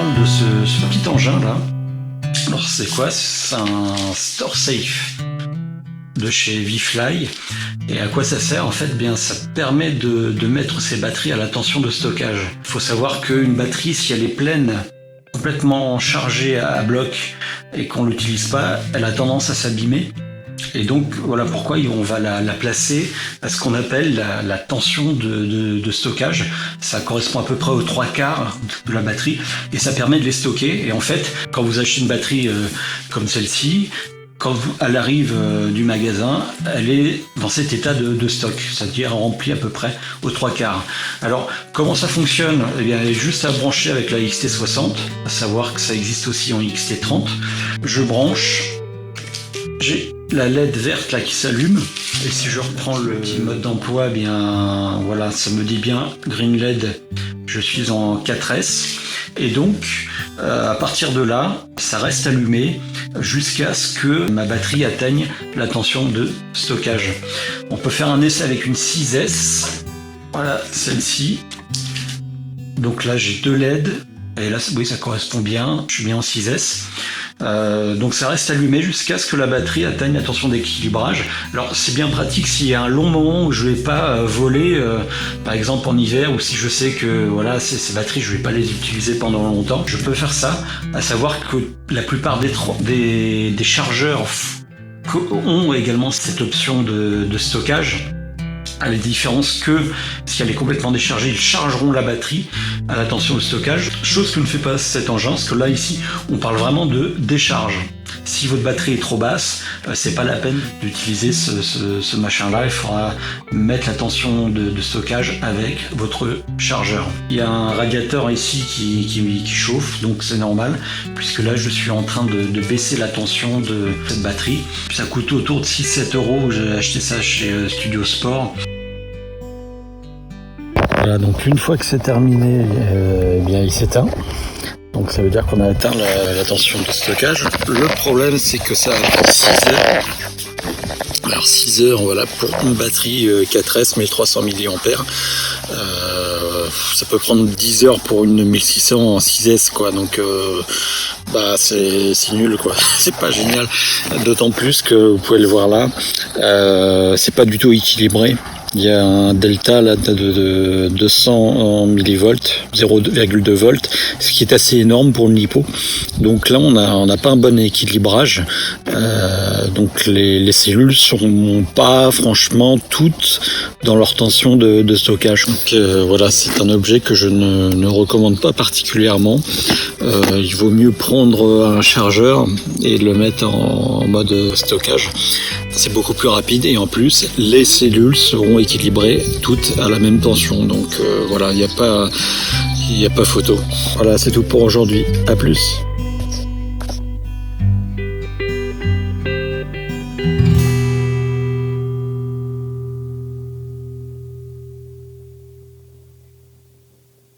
parle de ce petit engin là. Alors c'est quoi? C'est un Store Safe de chez VeFly. Et à quoi ça sert en fait? Bien, ça permet de mettre ses batteries à la tension de stockage. Il faut savoir qu'une batterie, si elle est pleine, complètement chargée à bloc et qu'on l'utilise pas, elle a tendance à s'abîmer. Et donc voilà pourquoi on va la placer à ce qu'on appelle la tension de stockage. Ça correspond à peu près aux 3/4 de la batterie et ça permet de les stocker. Et en fait, quand vous achetez une batterie comme celle-ci, quand elle arrive du magasin, elle est dans cet état de stock, c'est-à-dire remplie à peu près aux 3/4. Alors, comment ça fonctionne? Eh bien, elle est juste à brancher avec la XT60, à savoir que ça existe aussi en XT30. Je branche, j'ai la LED verte là qui s'allume, et si je reprends le petit mode d'emploi, eh bien voilà, ça me dit bien Green LED, je suis en 4S. Et donc, à partir de là, ça reste allumé jusqu'à ce que ma batterie atteigne la tension de stockage. On peut faire un essai avec une 6S. Voilà, celle-ci. Donc là, j'ai 2 LED. Et là, oui, ça correspond bien. Je suis bien en 6S. Donc ça reste allumé jusqu'à ce que la batterie atteigne la tension d'équilibrage. Alors c'est bien pratique s'il y a un long moment où je vais pas voler, par exemple en hiver, ou si je sais que voilà ces batteries je vais pas les utiliser pendant longtemps, je peux faire ça. À savoir que la plupart des chargeurs ont également cette option de stockage. À la différence que si elle est complètement déchargée, ils chargeront la batterie à la tension de stockage, chose que ne fait pas cet engin, parce que là ici on parle vraiment de décharge. Si votre batterie est trop basse, c'est pas la peine d'utiliser ce machin-là, il faudra mettre la tension de stockage avec votre chargeur. Il y a un radiateur ici qui chauffe, donc c'est normal, puisque là je suis en train de baisser la tension de cette batterie. Ça coûte autour de 6-7 €, j'ai acheté ça chez Studio Sport. Voilà, donc une fois que c'est terminé, eh bien il s'éteint. Donc ça veut dire qu'on a atteint la tension de stockage. Le problème c'est que ça a pris 6 heures. Alors 6 heures voilà, pour une batterie 4S 1300 mAh. Ça peut prendre 10 heures pour une 1600 en 6S quoi. Donc c'est nul quoi. C'est pas génial. D'autant plus que vous pouvez le voir là, c'est pas du tout équilibré. Il y a un delta là de 200 millivolts, 0,2 volts, ce qui est assez énorme pour une lipo. Donc là, on n'a pas un bon équilibrage. Donc les cellules sont pas franchement toutes dans leur tension de stockage. Donc voilà, c'est un objet que je ne recommande pas particulièrement. Il vaut mieux prendre un chargeur et le mettre en mode stockage. C'est beaucoup plus rapide et en plus, les cellules seront équilibrées toutes à la même tension. Donc voilà, il n'y a pas photo. Voilà, c'est tout pour aujourd'hui. À plus.